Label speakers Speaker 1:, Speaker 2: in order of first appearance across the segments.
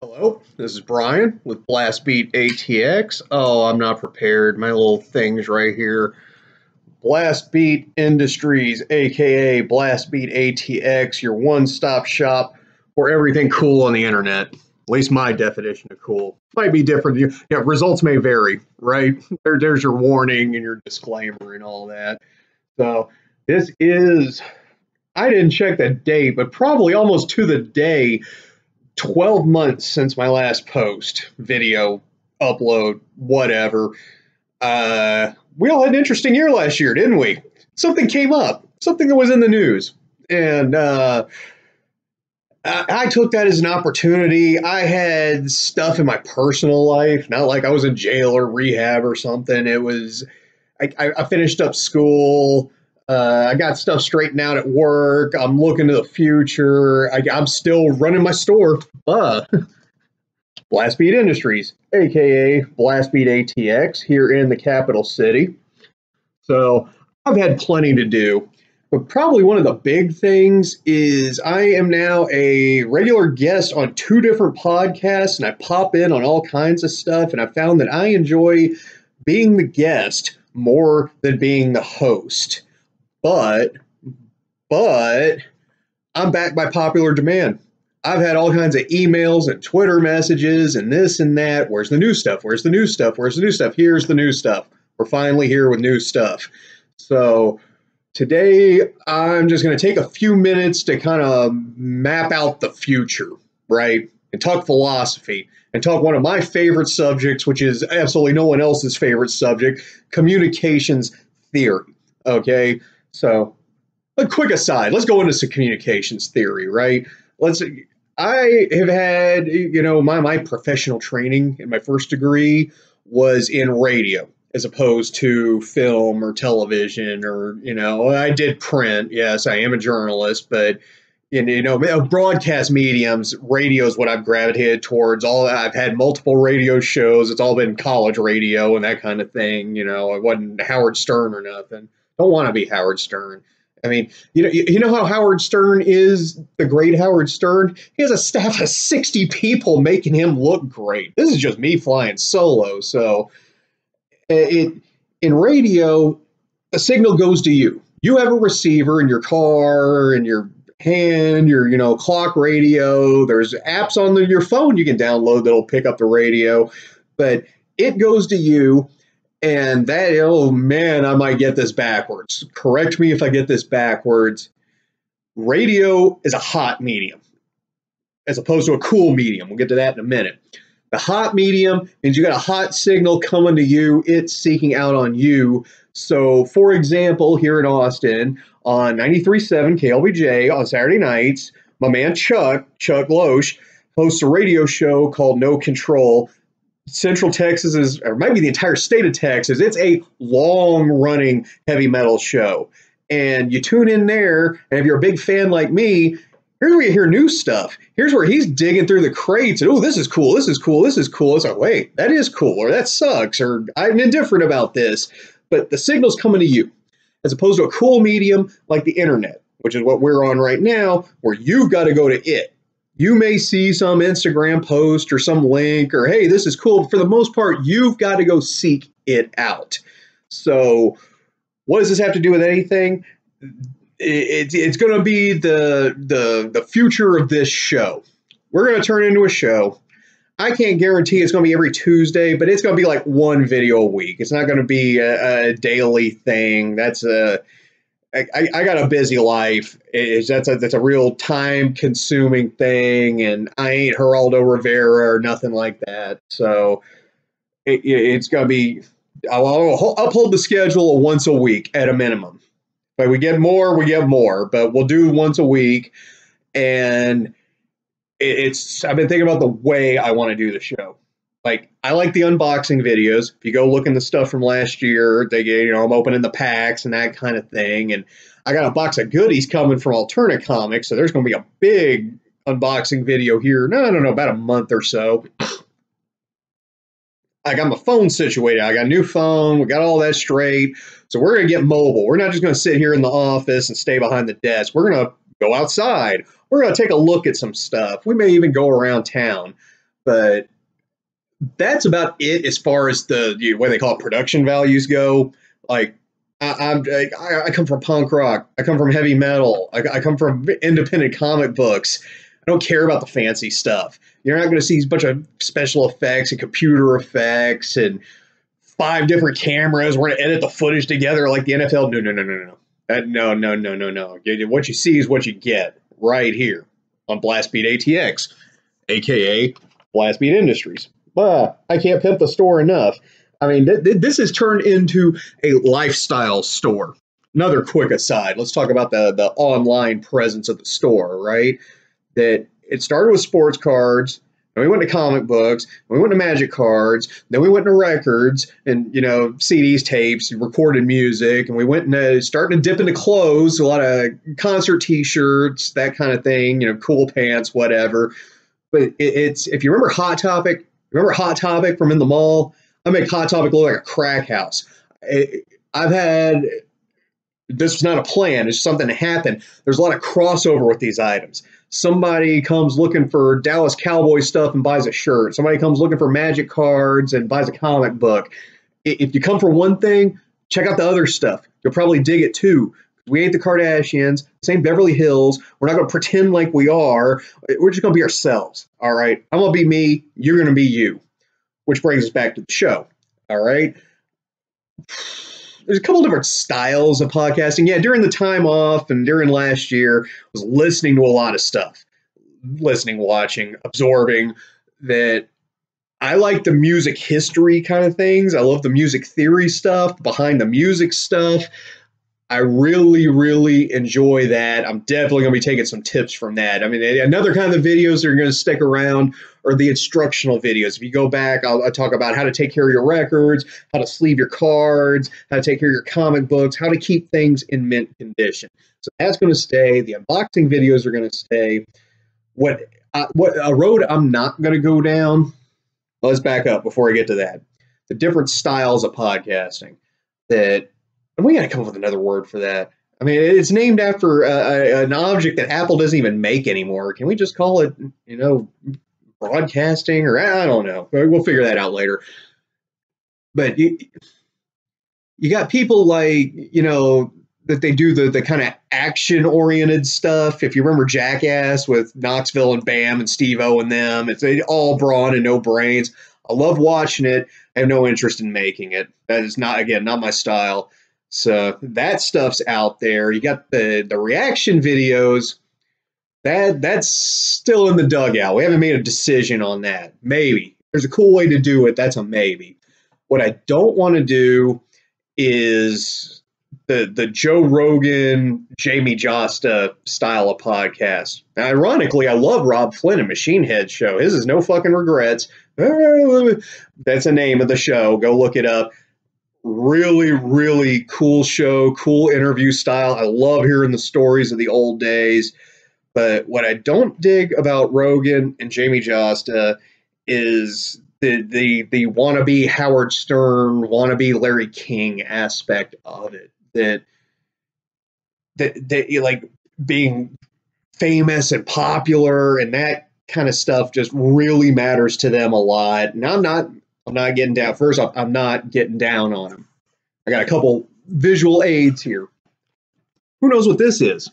Speaker 1: Hello, this is Brian with Blastbeat ATX. Oh, I'm not prepared. My little thing's right here. Blastbeat Industries, aka Blastbeat ATX, your one-stop shop for everything cool on the internet. At least my definition of cool. Might be different. Yeah, results may vary, right? There's your warning and your disclaimer and all that. So this is, I didn't check the date, but probably almost to the day 12 months since my last post, video, upload, whatever. We all had an interesting year last year, didn't we? Something came up, something that was in the news. And I took that as an opportunity. I had stuff in my personal life, not like I was in jail or rehab or something. It was, I finished up school. I got stuff straightened out at work. I'm looking to the future. I'm still running my store. Blastbeat Industries, aka Blastbeat ATX, here in the capital city. So I've had plenty to do. But probably one of the big things is I am now a regular guest on two different podcasts, and I pop in on all kinds of stuff. And I found that I enjoy being the guest more than being the host. But I'm back by popular demand. I've had all kinds of emails and Twitter messages and this and that. Where's the new stuff? Where's the new stuff? Where's the new stuff? Here's the new stuff. We're finally here with new stuff. So today I'm just going to take a few minutes to kind of map out the future, right? And talk philosophy and talk one of my favorite subjects, which is absolutely no one else's favorite subject, communications theory. Okay. So a quick aside, let's go into some communications theory, right? I have had, my professional training in my first degree was in radio as opposed to film or television or, I did print. Yes, I am a journalist, but broadcast mediums, radio is what I've gravitated towards. I've had multiple radio shows. It's all been college radio and that kind of thing. I wasn't Howard Stern or nothing. Don't want to be Howard Stern. I mean, you know how Howard Stern is, the great Howard Stern? He has a staff of 60 people making him look great. This is just me flying solo. So in radio, a signal goes to you. You have a receiver in your car, in your hand, your clock radio. There's apps on your phone you can download that'll pick up the radio. But it goes to you. And that, oh man, I might get this backwards. Correct me if I get this backwards. Radio is a hot medium as opposed to a cool medium. We'll get to that in a minute. The hot medium means you got a hot signal coming to you. It's seeking out on you. So, for example, here in Austin on 93.7 KLBJ on Saturday nights, my man Chuck Loesch, hosts a radio show called No Control. Central Texas is, or maybe the entire state of Texas, it's a long-running heavy metal show. And you tune in there, and if you're a big fan like me, here's where you hear new stuff. Here's where he's digging through the crates, and oh, this is cool, this is cool, this is cool. It's like, wait, that is cool, or that sucks, or I'm indifferent about this. But the signal's coming to you, as opposed to a cool medium like the internet, which is what we're on right now, where you've got to go to it. You may see some Instagram post or some link or, hey, this is cool. But for the most part, you've got to go seek it out. So what does this have to do with anything? It's going to be the future of this show. We're going to turn into a show. I can't guarantee it's going to be every Tuesday, but it's going to be like one video a week. It's not going to be a daily thing. I got a busy life. That's a real time-consuming thing, and I ain't Geraldo Rivera or nothing like that. So it's going to be, I'll uphold the schedule of once a week at a minimum. But we get more, but we'll do once a week. And I've been thinking about the way I want to do the show. Like, I like the unboxing videos. If you go look in the stuff from last year, I'm opening the packs and that kind of thing. And I got a box of goodies coming from Alternate Comics, so there's going to be a big unboxing video here. No, I don't know, about a month or so. I got my phone situated. I got a new phone. We got all that straight. So we're going to get mobile. We're not just going to sit here in the office and stay behind the desk. We're going to go outside. We're going to take a look at some stuff. We may even go around town. But that's about it as far as the what they call it, production values go. Like I come from punk rock. I come from heavy metal. I come from independent comic books. I don't care about the fancy stuff. You're not going to see a bunch of special effects and computer effects and 5 different cameras. We're going to edit the footage together like the NFL. No, no, no, no, no. No. What you see is what you get right here on Blastbeat ATX, aka Blastbeat Industries. I can't pimp the store enough. I mean, this has turned into a lifestyle store. Another quick aside. Let's talk about the online presence of the store, right? That it started with sports cards. And we went to comic books, we went to magic cards, then we went to records and, CDs, tapes, recorded music, and we went and starting to dip into clothes, a lot of concert t-shirts, that kind of thing, cool pants, whatever. But it's, if you remember Hot Topic from In the Mall? I make Hot Topic look like a crack house. I've had, this was not a plan, it's something that happened. There's a lot of crossover with these items. Somebody comes looking for Dallas Cowboy stuff and buys a shirt. Somebody comes looking for magic cards and buys a comic book. If you come for one thing, check out the other stuff. You'll probably dig it too. We ain't the Kardashians, same Beverly Hills. We're not going to pretend like we are. We're just going to be ourselves, all right? I'm going to be me. You're going to be you, which brings us back to the show, all right? There's a couple different styles of podcasting. Yeah, during the time off and during last year, I was listening to a lot of stuff. Listening, watching, absorbing. That I like the music history kind of things. I love the music theory stuff, behind the music stuff. I really, really enjoy that. I'm definitely going to be taking some tips from that. I mean, another kind of videos that are going to stick around are the instructional videos. If you go back, I'll talk about how to take care of your records, how to sleeve your cards, how to take care of your comic books, how to keep things in mint condition. So that's going to stay. The unboxing videos are going to stay. What a road I'm not going to go down. Let's back up before I get to that. The different styles of podcasting that. And we got to come up with another word for that. I mean, it's named after an object that Apple doesn't even make anymore. Can we just call it, broadcasting? Or I don't know. We'll figure that out later. But you got people like, that they do the kind of action-oriented stuff. If you remember Jackass with Knoxville and Bam and Steve-O and them, it's all brawn and no brains. I love watching it. I have no interest in making it. That is not my style. So that stuff's out there. You got the reaction videos. That's still in the dugout. We haven't made a decision on that. Maybe. There's a cool way to do it. That's a maybe. What I don't want to do is the Joe Rogan, Jamie Josta style of podcast. Now, ironically, I love Rob Flynn and Machine Head show. His is No Fucking Regrets. That's the name of the show. Go look it up. Really, really cool show, cool interview style. I love hearing the stories of the old days. But what I don't dig about Rogan and Jamie Josta is the wannabe Howard Stern, wannabe Larry King aspect of it. That like being famous and popular and that kind of stuff just really matters to them a lot. And I'm not getting down. First off, I'm not getting down on them. I got a couple visual aids here. Who knows what this is?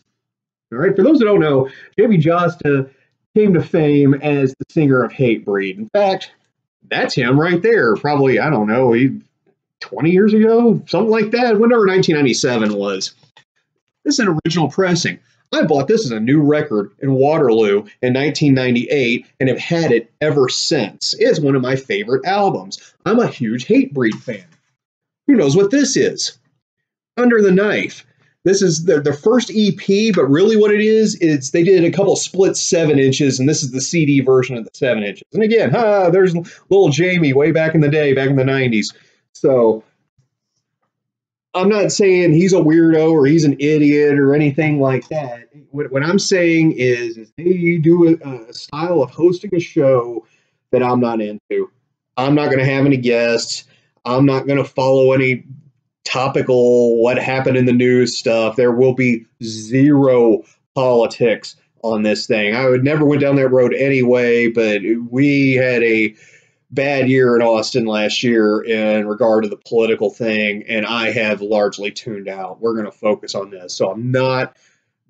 Speaker 1: All right. For those that don't know, Jamie Josta came to fame as the singer of Hatebreed. In fact, that's him right there. Probably, I don't know, 20 years ago, something like that. Whenever 1997 was. This is an original pressing. I bought this as a new record in Waterloo in 1998 and have had it ever since. It's one of my favorite albums. I'm a huge Hatebreed fan. Who knows what this is? Under the Knife. This is the first EP, but really what it is, they did a couple split 7 inches, and this is the CD version of the 7 inches. And again, there's little Jamie way back in the day, back in the 90s. So I'm not saying he's a weirdo or he's an idiot or anything like that. What I'm saying is they do a style of hosting a show that I'm not into. I'm not going to have any guests. I'm not going to follow any topical what happened in the news stuff. There will be zero politics on this thing. I would never went down that road anyway, but we had a bad year in Austin last year in regard to the political thing, and I have largely tuned out. We're going to focus on this. So I'm not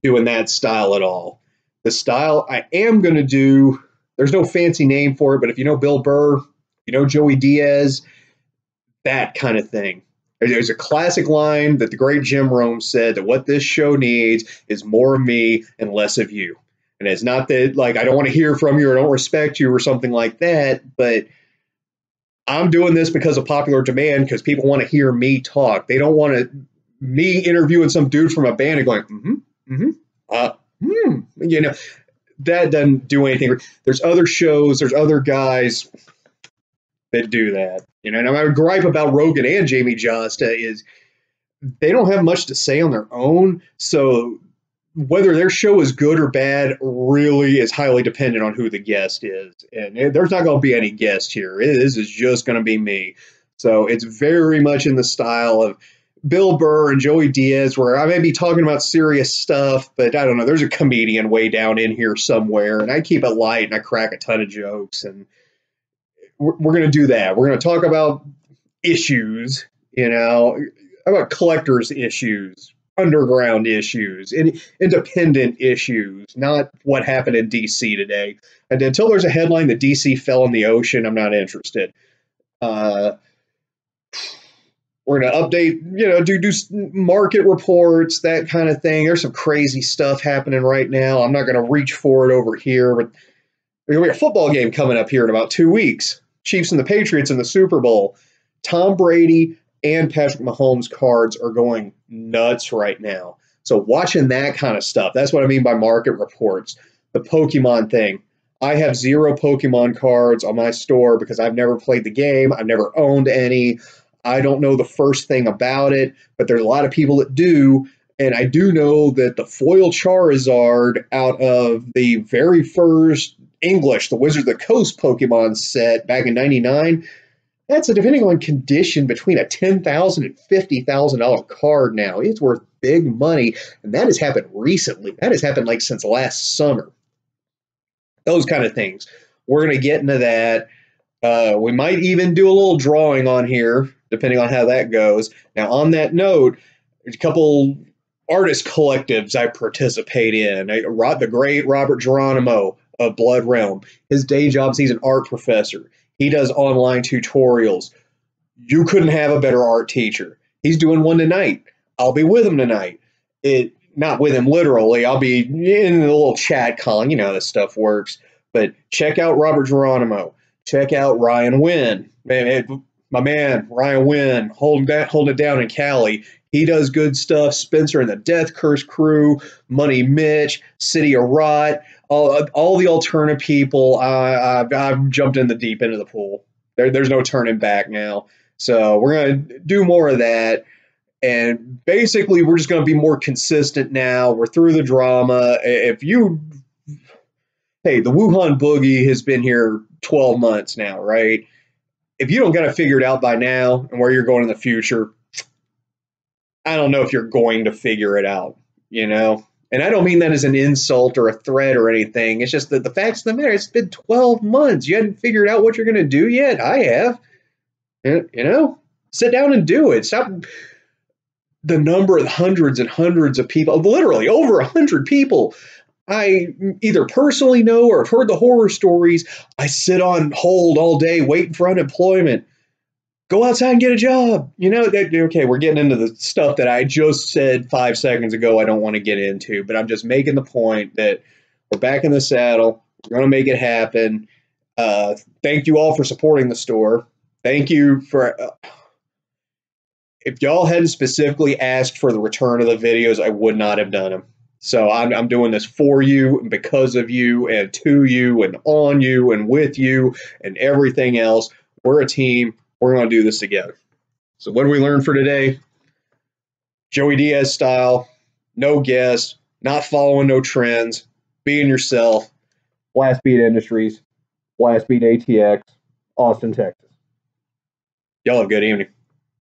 Speaker 1: doing that style at all. The style I am going to do, there's no fancy name for it, but if you know Bill Burr, you know Joey Diaz, that kind of thing. There's a classic line that the great Jim Rome said, that what this show needs is more of me and less of you. And it's not that, like, I don't want to hear from you or I don't respect you or something like that, but I'm doing this because of popular demand, because people want to hear me talk. They don't want me interviewing some dude from a band and going, you know, that doesn't do anything. There's other shows, there's other guys that do that. You know, and my gripe about Rogan and Jamie Josta is they don't have much to say on their own. So whether their show is good or bad really is highly dependent on who the guest is. And there's not going to be any guest here. This is just going to be me. So it's very much in the style of Bill Burr and Joey Diaz, where I may be talking about serious stuff, but I don't know, there's a comedian way down in here somewhere, and I keep it light and I crack a ton of jokes, and we're going to do that. We're going to talk about issues, you know, about collectors' issues, underground issues, and independent issues, not what happened in D.C. today. And until there's a headline that D.C. fell in the ocean, I'm not interested. We're going to update, you know, do market reports, that kind of thing. There's some crazy stuff happening right now. I'm not going to reach for it over here, but there's going to be a football game coming up here in about 2 weeks. Chiefs and the Patriots in the Super Bowl. Tom Brady and Patrick Mahomes cards are going nuts right now. So watching that kind of stuff, that's what I mean by market reports. The Pokemon thing. I have 0 Pokemon cards on my store because I've never played the game. I've never owned any. I don't know the first thing about it, but there's a lot of people that do. And I do know that the foil Charizard out of the very first English, the Wizards of the Coast Pokemon set back in '99, that's a, depending on condition, between a $10,000 and $50,000 card now. It's worth big money, and that has happened recently. That has happened like since last summer. Those kind of things. We're going to get into that. We might even do a little drawing on here, depending on how that goes. Now, on that note, there's a couple artist collectives I participate in. The great Robert Geronimo of Blood Realm. His day job is he's an art professor. He does online tutorials. You couldn't have a better art teacher. He's doing one tonight. I'll be with him tonight. Not with him literally. I'll be in the little chat calling. You know how this stuff works. But check out Robert Geronimo. Check out Ryan Wynn. My man, Ryan Wynn, holding it down in Cali. He does good stuff. Spencer and the Death Curse crew, Money Mitch, City of Rot, all the alternate people. I've jumped in the deep end of the pool. There's no turning back now. So we're going to do more of that. And basically, we're just going to be more consistent now. We're through the drama. Hey, the Wuhan Boogie has been here 12 months now, right? If you don't got to figure it out by now and where you're going in the future, I don't know if you're going to figure it out, you know? And I don't mean that as an insult or a threat or anything. It's just that the facts of the matter, it's been 12 months. You hadn't figured out what you're going to do yet? I have. You know? Sit down and do it. Stop the number of hundreds and hundreds of people, literally over 100 people I either personally know or have heard the horror stories. I sit on hold all day waiting for unemployment. Go outside and get a job. You know, okay, we're getting into the stuff that I just said 5 seconds ago I don't want to get into, but I'm just making the point that we're back in the saddle. We're going to make it happen. Thank you all for supporting the store. Thank you for... if y'all hadn't specifically asked for the return of the videos, I would not have done them. So I'm doing this for you and because of you and to you and on you and with you and everything else. We're a team. We're going to do this together. So what do we learn for today? Joey Diaz style, no guests, not following no trends, being yourself. Blastbeat Industries, Blastbeat ATX, Austin, Texas. Y'all have a good evening.